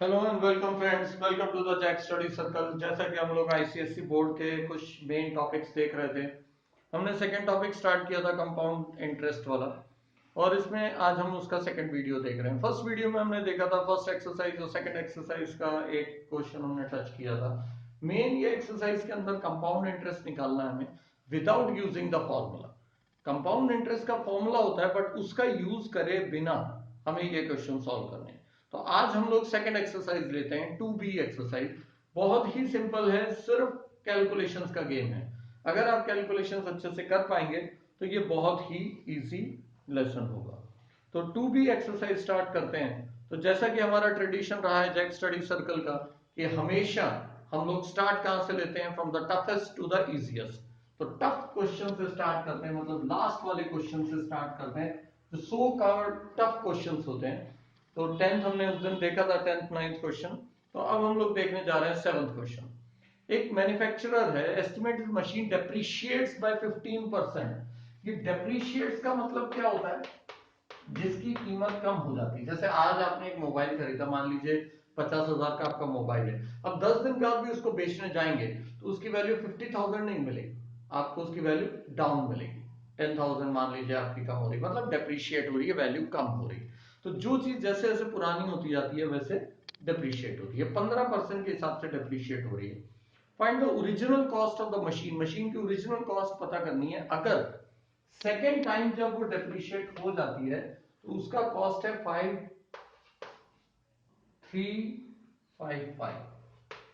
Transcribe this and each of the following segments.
Hello and welcome friends, welcome to the Jack study circle. जैसा कि हम लोग आईसीएसई बोर्ड के कुछ मेन टॉपिक्स देख रहे थे, हमने सेकंड टॉपिक स्टार्ट किया था कंपाउंड इंटरेस्ट वाला, और इसमें आज हम उसका सेकंड वीडियो देख रहे हैं। फर्स्ट वीडियो में हमने देखा था फर्स्ट एक्सरसाइज और सेकंड एक्सरसाइज का एक क्वेश्चन हमने टच किया था। मेन ये एक्सरसाइज के अंदर कंपाउंड इंटरेस्ट निकालना है हमें without using the formula. Compound interest का फॉर्मूला होता है बट उसका यूज करे बिना हमें ये क्वेश्चन सॉल्व करने हैं। तो आज हम लोग सेकंड एक्सरसाइज लेते हैं, 2B एक्सरसाइज। बहुत ही सिंपल है, सिर्फ कैलकुलेशंस का गेम है। अगर आप कैलकुलेशंस अच्छे से कर पाएंगे तो ये बहुत ही इजी लेसन होगा। तो 2B एक्सरसाइज स्टार्ट करते हैं। तो जैसा कि हमारा ट्रेडिशन रहा है जैक स्टडी सर्कल का कि हमेशा हम लोग स्टार्ट कहां से लेते हैं, from the toughest to the easiest. तो टफ क्वेश्चन से स्टार्ट करते हैं, मतलब लास्ट वाले क्वेश्चन से स्टार्ट करते हैं जो सो कॉल्ड टफ क्वेश्चंस होते हैं। तो 10th हमने उस दिन देखा था, 10th 9th क्वेश्चन। तो अब हम लोग देखने जा रहे हैं 7th क्वेश्चन। एक मैन्युफैक्चरर है, एस्टिमेटेड मशीन डेप्रिशिएट्स बाय 15%। ये डेप्रिशिएट्स का मतलब क्या होता है? जिसकी कीमत कम हो जाती है। जैसे आज आपने एक मोबाइल खरीदा, मान लीजिए 50,000 का आपका मोबाइल है। अब 10 दिन बाद भी उसको बेचने जाएंगे तो उसकी वैल्यू 50,000 नहीं मिलेगी, आपको उसकी वैल्यू डाउन मिलेगी। 10,000 मान लीजिए आपकी कम हो रही, मतलब डेप्रिशिएट हो रही है, वैल्यू कम हो रही है। तो जो चीज जैसे जैसे पुरानी होती जाती है वैसे डेप्रिशिएट होती है। 15% के हिसाब से डेप्रिशिएट हो रही है। Find the original cost of the machine. Machine की ओरिजिनल कॉस्ट पता करनी है। अगर सेकेंड टाइम जब वो डेप्रिशिएट हो जाती है तो उसका कॉस्ट है 5355,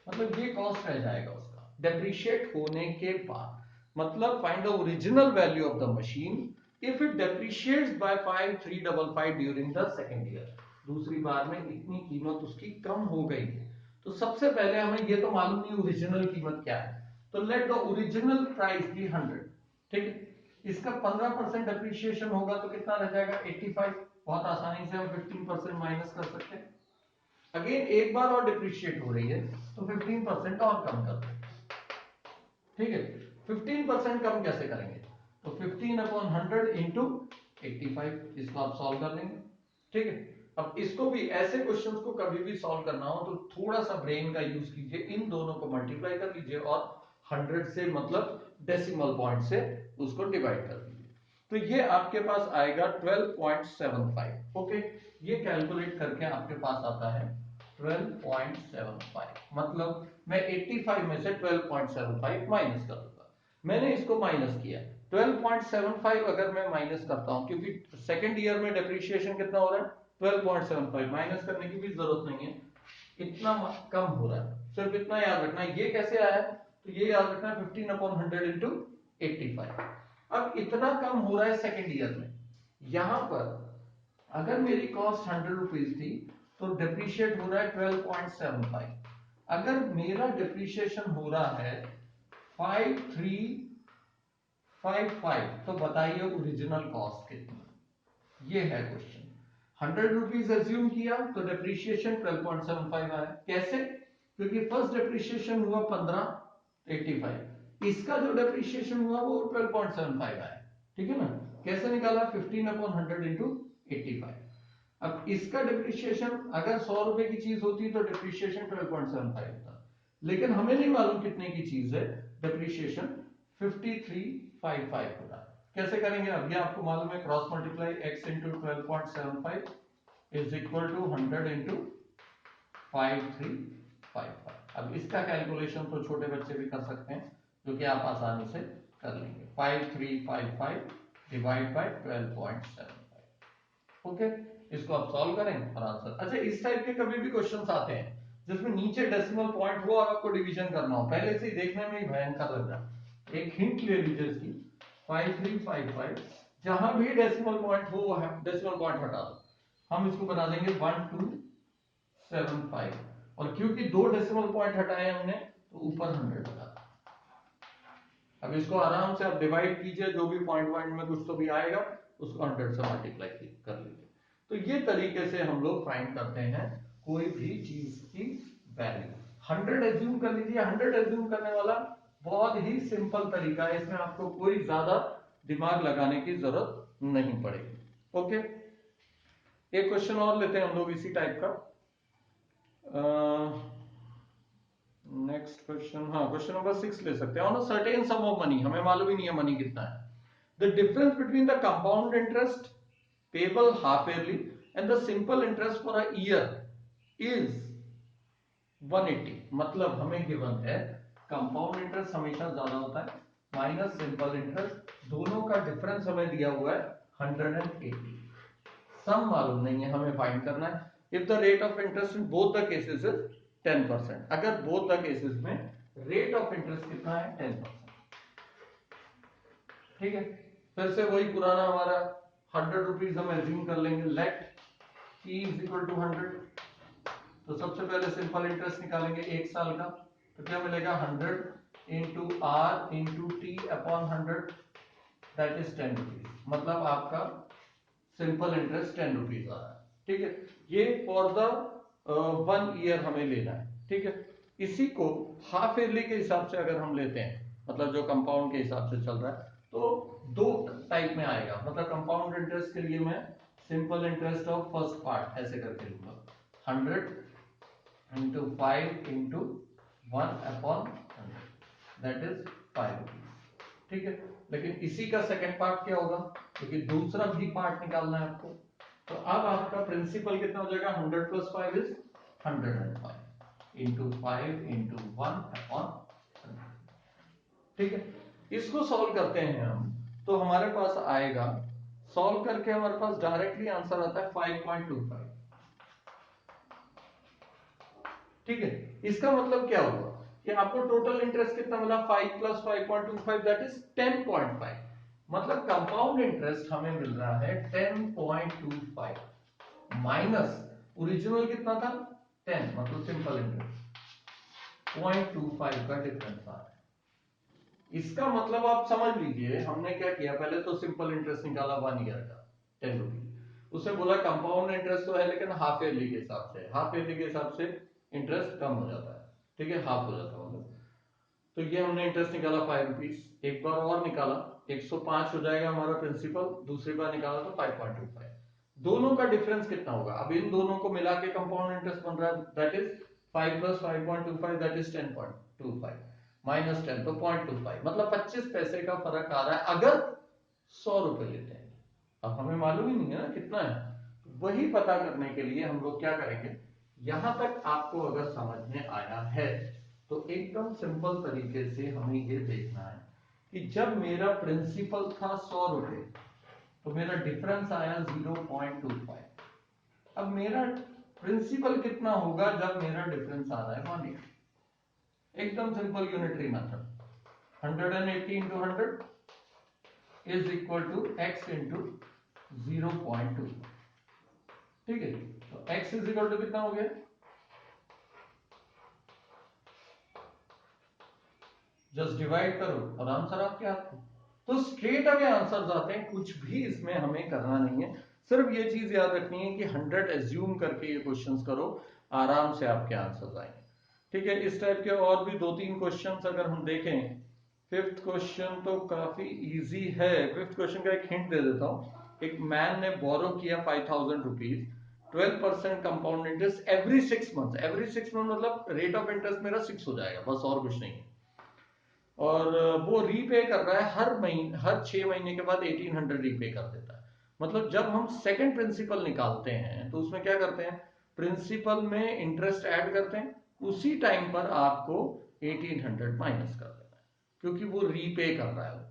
मतलब ये कॉस्ट रह जाएगा उसका डेप्रिशिएट होने के बाद। मतलब find the original value of the machine if it depreciates by 5355 during the second year. दूसरी बार में इतनी कीमत उसकी कम हो गई है। तो सबसे पहले हमें ये तो मालूम नहीं ओरिजिनल कीमत क्या है, तो let the original price be 100। ठीक है, इसका 15% डेप्रिशिएशन होगा तो कितना रह जाएगा? 85। बहुत आसानी से हम 15% माइनस कर सकते हैं। अगेन एक बार और डिप्रिशिएट हो रही है तो 15% और कम कर दो। ठीक है, 15% कम कैसे करेंगे? तो 15/100 इंटू 85, इसको आप सॉल्व कर लेंगे। ठीक है, अब इसको भी ऐसे क्वेश्चंस को कभी भी सॉल्व करना हो तो थोड़ा सा ब्रेन का यूज कीजिए, इन दोनों को मल्टीप्लाई कर लीजिए और 100 से मतलब डेसिमल पॉइंट से उसको डिवाइड कर दीजिए। तो ये आपके पास आएगा 12.75। ओके, ये कैलकुलेट करके आपके पास आता है 12.75। मतलब मैं 85 में से 12.75 माइनस कर दूंगा। मैंने इसको माइनस किया। 12.75 अगर मैं माइनस करता हूं, क्योंकि सेकेंड ईयर में डेप्रिशिएशन कितना हो रहा है? 12.75। माइनस करने की भी जरूरत नहीं है, इतना कम हो रहा है। सिर्फ इतना याद रखना है। ये कैसे आया? तो ये याद रखना, 15/100 इंटू 85। अब इतना कम हो रहा है सेकेंड ईयर में। यहां पर अगर मेरी कॉस्ट 100 रुपीज थी तो डिप्रिशिएट हो रहा है 12.75। अगर मेरा डिप्रिशिएशन हो रहा है 5355, तो बताइए ओरिजिनल कॉस्ट कितनी? ये है क्वेश्चन। 100 रुपीज एज्यूम किया तो डिप्रिशिएशन 12.75 आया। कैसे? क्योंकि फर्स्ट डिप्रिशिएशन हुआ 1585, इसका जो डिप्रिशिएशन हुआ वो 12.75 आया। ठीक है ना? कैसे निकाला? 15/100 इंटू 85। अब इसका डिप्रिशिएशन अगर 100 रुपए की चीज होती तो डिप्रिशिएशन 12.75 होता, लेकिन हमें नहीं मालूम कितने की चीज है, डिप्रिशिएशन 5355 होता। कैसे करेंगे? अब ये आपको मालूम है, cross multiply x into 12.75 is equal to 100 into 5355। अब इसका कैलकुलेशन तो छोटे बच्चे भी कर सकते हैं, जो कि आप आसानी से कर लेंगे। 5355 डिवाइड बाय 12.75। ओके, इसको आप सॉल्व करें और आंसर। अच्छा, इस टाइप के कभी भी क्वेश्चंस आते हैं जिसमें नीचे डेसिमल पॉइंट हो और आपको डिवीजन करना हो, पहले से ही देखने में ही भयंकर लग रहा है। एक हिंट ले लीजिए इसकी, 5355 जहां भी डेसिमल पॉइंट हो वो डेसिमल पॉइंट हटा दो, हम इसको बना देंगे 1275। और क्योंकि दो डेसिमल पॉइंट हटाए हमने तो ऊपर 100 लगा। अब इसको आराम से आप डिवाइड कीजिए, जो भी पॉइंट पॉइंट में कुछ तो भी आएगा उसको 100 से मल्टीप्लाई कर लीजिए। तो ये तरीके से हम लोग फाइंड करते हैं कोई भी चीज की वैल्यू। 100 एज्यूम कर लीजिए। 100 एज्यूम करने वाला बहुत ही सिंपल तरीका है, इसमें आपको कोई ज्यादा दिमाग लगाने की जरूरत नहीं पड़ेगी। ओके, एक क्वेश्चन और लेते हैं हम लोग इसी टाइप का। नेक्स्ट क्वेश्चन, हाँ क्वेश्चन नंबर 6 ले सकते हैं। On a certain some of money, हमें मालूम ही नहीं है मनी कितना है। The difference between the compound interest payable half yearly and the simple interest for a year is 180। मतलब हमें गिवन है कंपाउंड इंटरेस्ट हमेशा ज्यादा होता है माइनस सिंपल इंटरेस्ट, दोनों का डिफरेंस हमें दिया हुआ है 180। सम मालूम नहीं है, हमें फाइंड करना है। If the rate of interest in both the cases is 10%, अगर बोथ द केसेस में रेट ऑफ इंटरेस्ट कितना है 10%। ठीक है, फिर से वही पुराना हमारा 100 रुपीज हम एज्यूम कर लेंगे। Let E is equal to 100। तो सबसे पहले सिंपल इंटरेस्ट निकालेंगे 1 साल का, तो क्या मिलेगा 100 into R into T upon 100 that is 10 rupees. मतलब आपका सिंपल इंटरेस्ट 10 रुपीज आ रहा है। ठीक है, ये फॉर द 1 ईयर हमें लेना है। ठीक है, इसी को हाफ ईयरली के हिसाब से अगर हम लेते हैं, मतलब जो कंपाउंड के हिसाब से चल रहा है, तो दो टाइप में आएगा। मतलब कंपाउंड इंटरेस्ट के लिए मैं simple interest of first part ऐसे करके लूंगा 100 into 5 into 1 upon 100 that is 5 rupees. ठीक है, लेकिन इसी का सेकंड पार्ट क्या होगा, क्योंकि दूसरा भी पार्ट निकालना है आपको। तो अब आपका प्रिंसिपल कितना हो जाएगा, 100 plus 5 is 105 into 5 into 1 upon 100। ठीक है, इसको सॉल्व करते हैं हम, तो हमारे पास आएगा, सॉल्व करके हमारे पास डायरेक्टली आंसर आता है 5.25। ठीक है, इसका मतलब क्या हुआ कि आपको टोटल इंटरेस्ट कितना मिला, 5 प्लस 5.25 दैट इज 10.5। मतलब कंपाउंड इंटरेस्ट हमें मिल रहा है 10.25 माइनस ओरिजिनल कितना था 10, मतलब सिंपल इंटरेस्ट 0.25 का डिफरेंस आ रहा है। इसका मतलब आप समझ लीजिए, हमने क्या किया, पहले तो सिंपल इंटरेस्ट निकाला 1 ईयर का 10 रुपीज। उसे बोला कंपाउंड इंटरेस्ट तो है लेकिन हाफ ईयरली के हिसाब से, हाफ ईयरली के हिसाब से इंटरेस्ट कम हो जाता है। ठीक है, हाफ हो जाता है मतलब। तो ये हमने इंटरेस्ट निकाला 5 रुपीज, एक बार और निकाला 105 हो जाएगा हमारा प्रिंसिपल, दूसरी बार निकाला तो 5.25। दोनों का डिफरेंस कितना होगा, अब इन दोनों को मिला के कंपाउंड इंटरेस्ट बन रहा है that is 5 plus 5.25 that is 10.25 minus 10 तो 0.25, मतलब 25 पैसे का फर्क आ रहा है अगर 100 रुपए लेते हैं। अब हमें मालूम ही नहीं है ना कितना है, वही पता करने के लिए हम लोग क्या करेंगे, यहां तक आपको अगर समझ में आया है तो एकदम सिंपल तरीके से हमें ये देखना है कि जब मेरा प्रिंसिपल था 100 रुपए तो मेरा डिफरेंस आया 0.25। अब मेरा प्रिंसिपल कितना होगा जब मेरा डिफरेंस आ रहा है 180। एकदम simple unitary method, 180 into 100 is equal to x into 0.2। ठीक है, तो x इज इक्वल टू कितना हो गया, जस्ट डिवाइड करो और आंसर आपके हाथ में। तो स्ट्रेट अवे आंसर आते हैं, कुछ भी इसमें हमें करना नहीं है। सिर्फ ये चीज याद रखनी है कि 100 एज्यूम करके ये क्वेश्चंस करो, आराम से आपके आंसर आएंगे। ठीक है, इस टाइप के और भी 2-3 क्वेश्चंस अगर हम देखें। फिफ्थ क्वेश्चन तो काफी इजी है। फिफ्थ क्वेश्चन का एक हिंट दे देता हूं। एक मैन ने बोरो किया 5000 rupees, 12% compound interest every 6 month. Every 6 month मतलब रेट ऑफ इंटरेस्ट मेरा 6 हो जाएगा, बस और कुछ नहीं है। और वो रीपे कर रहा है हर महीने, हर 6 महीने के बाद 1800 रीपे कर देता है। मतलब जब हम सेकंड प्रिंसिपल निकालते हैं तो उसमें क्या करते हैं, प्रिंसिपल में इंटरेस्ट ऐड करते हैं, उसी टाइम पर आपको 1800 माइनस कर देना है, क्योंकि वो रीपे कर रहा है।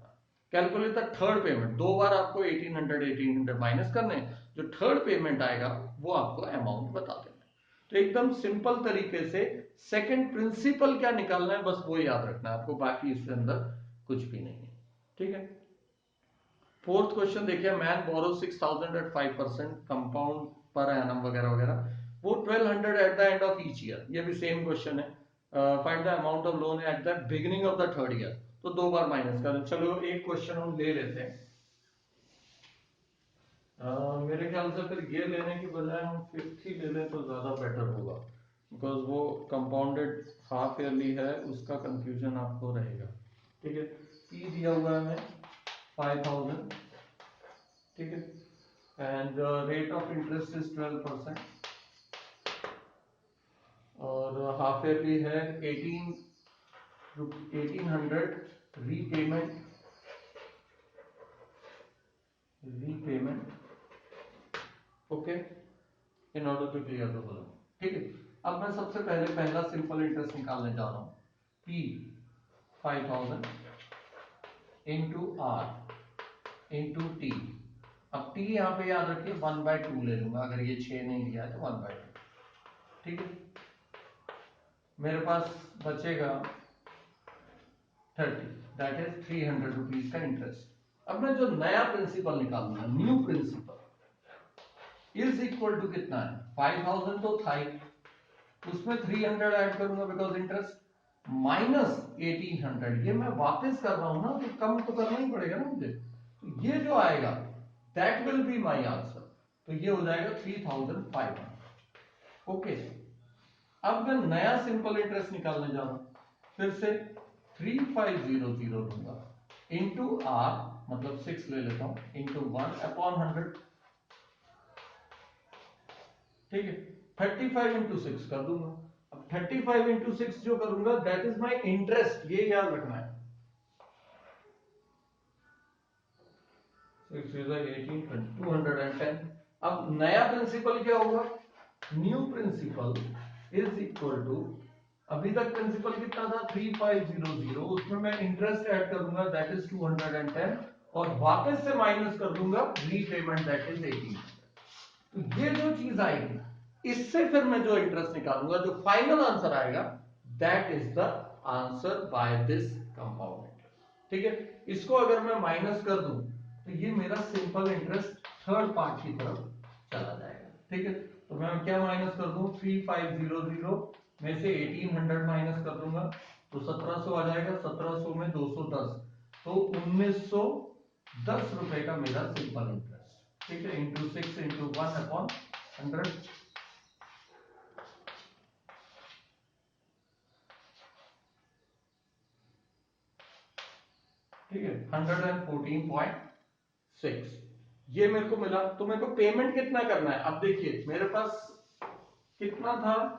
कैलकुलेट द थर्ड पेमेंट, 2 बार आपको 1800 माइनस करने, जो थर्ड पेमेंट आएगा वो आपको अमाउंट बता देना है। तो एकदम सिंपल तरीके से सेकंड प्रिंसिपल क्या निकालना है बस वो याद रखना है आपको, बाकी इसके अंदर कुछ भी नहीं है। ठीक है, फोर्थ क्वेश्चन देखिए, मैन बोरो 6000 एट 5% कंपाउंड पर एनम वगैरह वगैरह, वो 1200 at the end of each year. ये भी सेम क्वेश्चन है, find the amount of loan at the beginning of the third year. तो 2 बार माइनस कर, चलो एक क्वेश्चन हम ले लेते हैं। मेरे ख्याल से फिर ये लेने की बजाय हम फिफ्थ ही ले लें तो ज्यादा बेटर होगा, बिकॉज वो कंपाउंडेड हाफ ईयरली है, उसका कंफ्यूजन आपको रहेगा। ठीक है, पी दिया हुआ है हमें 5000। ठीक है, and rate of interest is 12%। और हाफ ईयरली है 1800 repayment okay in order to clear the following. ठीक है, अब मैं सबसे पहले पहला सिंपल इंटरेस्ट निकालने जा रहा हूं। P 5000 into R into T। अब T यहाँ पे याद रखिए 1/2 ले लूंगा, अगर ये 6 नहीं लिया है तो 1/2। ठीक है, मेरे पास बचेगा 30, दैट इज 300 रुपीज का इंटरेस्ट। अब मैं जो नया प्रिंसिपल निकालूंगा, new principal is equal to कितना है, 5000 तो था ही, उसमें 300 ऐड करूंगा बिकॉज इंटरेस्ट, माइनस 1800, ये मैं वापस कर रहा हूं ना, तो कम तो करना ही पड़ेगा ना मुझे, तो ये जो आएगा that will be my answer, तो ये हो जाएगा 3500। ओके, अब मैं नया सिंपल इंटरेस्ट निकालने जा रहा हूं, फिर से 3500 लूंगा इंटू आर, मतलब 6 ले लेता हूं, इंटू 1/100। ठीक है, 35 इंटू 6 कर दूंगा। अब 35 इंटू 6 जो करूंगा दैट इज माई इंटरेस्ट, ये याद रखना है। 6 is 18, 210। अब नया प्रिंसिपल क्या होगा, new principal is equal to, अभी तक प्रिंसिपल कितना था 3500, उसमें मैं इंटरेस्ट ऐड करूंगा दैट इज 210, और वापस से माइनस कर दूंगा रीपेमेंट दैट इज 18। तो ये जो चीज आएगी, इससे फिर मैं जो इंटरेस्ट निकालूंगा, जो फाइनल आंसर आएगा that is the answer by this compound interest. ठीक है, इसको अगर मैं माइनस कर दूं तो ये मेरा सिंपल इंटरेस्ट थर्ड पार्ट की तरफ चला जाएगा। ठीक है, तो मैं क्या माइनस कर दूं, 3500 में से 1800 माइनस कर दूंगा तो 1700 आ जाएगा, 1700 में 210, तो 1910 रुपए का मेरा सिंपल इंटरेस्ट। ठीक है, इंटू 6 इंटू 1/100। ठीक है, 114.6 ये मेरे को मिला। तो मेरे को पेमेंट कितना करना है, अब देखिए मेरे पास कितना था,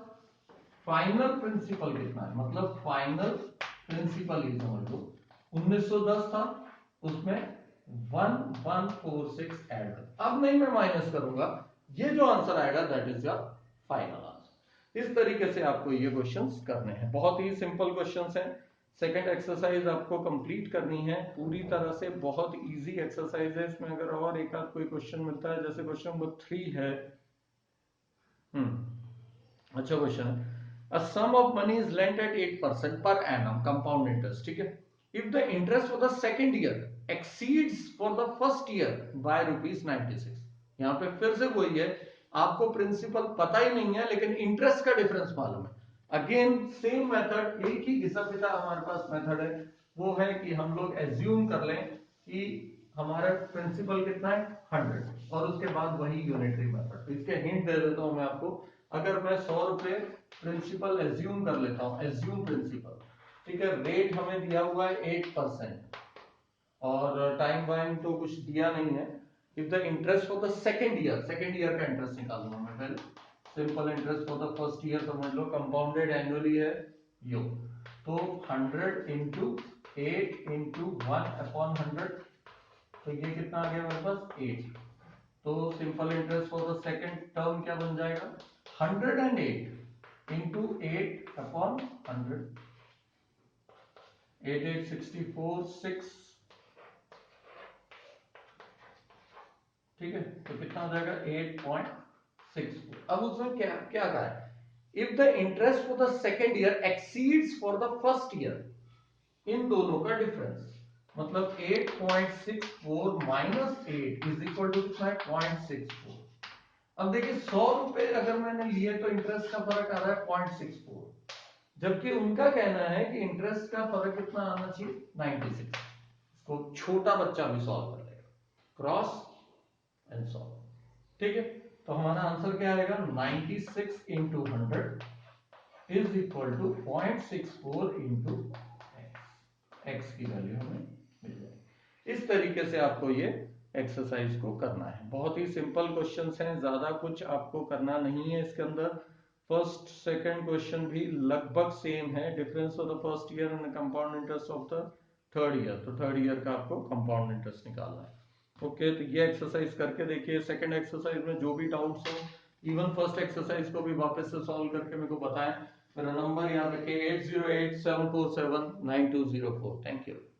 फाइनल प्रिंसिपल कितना है, मतलब फाइनल प्रिंसिपल ये समझ लो 1910 था, उसमें 1146 ऐड कर, अब नहीं मैं माइनस करूंगा, ये जो आंसर आएगा that is your final answer. इस तरीके से आपको ये क्वेश्चंस करने हैं, बहुत ही सिंपल क्वेश्चंस हैं। सेकंड एक्सरसाइज आपको कंप्लीट करनी है पूरी तरह से, बहुत इजी एक्सरसाइज है। इसमें अगर और एक आध कोई क्वेश्चन मिलता है, जैसे क्वेश्चन नंबर 3 है, अच्छा क्वेश्चन है, a sum of money is lent at 8% per annum compound interest। ठीक है, if the interest for the second year exceeds for the first year by ₹96। यहाँ पे फिर से वही है, आपको प्रिंसिपल पता ही नहीं है लेकिन इंटरेस्ट का डिफरेंस मालूम है। अगेन सेम मेथड, एक ही घिसा पिटा हमारे पास मेथड है, वो है कि हम लोग एज्यूम कर लें कि हमारा प्रिंसिपल कितना है 100, और उसके बाद वही यूनिटरी मेथड। इसके हिंट दे देता हूं मैं आपको, अगर मैं 100 रुपए प्रिंसिपल एज्यूम कर लेता हूं, एज्यूम प्रिंसिपल, ठीक है, रेट हमें दिया हुआ है 8%, और टाइम वाइम तो कुछ दिया नहीं है। If the interest for the second year का इंटरेस्ट निकालूंगा मैं पहले, simple interest for the first year समझ लो, कंपाउंडेड एनुअली है यो, तो 100 इंटू 8 इंटू 1/100, तो ये कितना आ गया मेरे पास 8। तो simple interest for the second term क्या बन जाएगा, 108 इंटू 8/100, 8864 6। ठीक है, तो कितना हो जाएगा 8.64। अब उसमें क्या क्या कहा है, if the interest for the second year exceeds for the first year, इन दोनों का डिफरेंस, मतलब 8.64 माइनस 8 इज इक्वल टू 0.64। अब देखिए 100 रुपए अगर मैंने लिए तो इंटरेस्ट का फर्क आ रहा है 0.64, जबकि उनका कहना है कि इंटरेस्ट का फर्क कितना आना चाहिए 96। इसको छोटा बच्चा भी सॉल्व कर लेगा, क्रॉस एंड सॉल्व। ठीक है, तो हमारा आंसर क्या आएगा, 96 into 100 is equal to 0.64 into x की वैल्यू हमें मिल जाएगी। इस तरीके से आपको ये एक्सरसाइज को करना है, बहुत ही सिंपल क्वेश्चंस हैं, ज्यादा कुछ आपको करना नहीं है इसके अंदर। फर्स्ट सेकंड क्वेश्चन भी लगभग सेम है, difference of the first year and compound interest of the third year. तो थर्ड ईयर का आपको कंपाउंड इंटरेस्ट निकालना है। ओके, तो ये एक्सरसाइज करके देखिए। सेकंड एक्सरसाइज में जो भी डाउट्स हो, इवन फर्स्ट एक्सरसाइज को भी वापस से सॉल्व करके मेरे को बताएं। मेरा नंबर याद रखिए 8087479204। Thank you.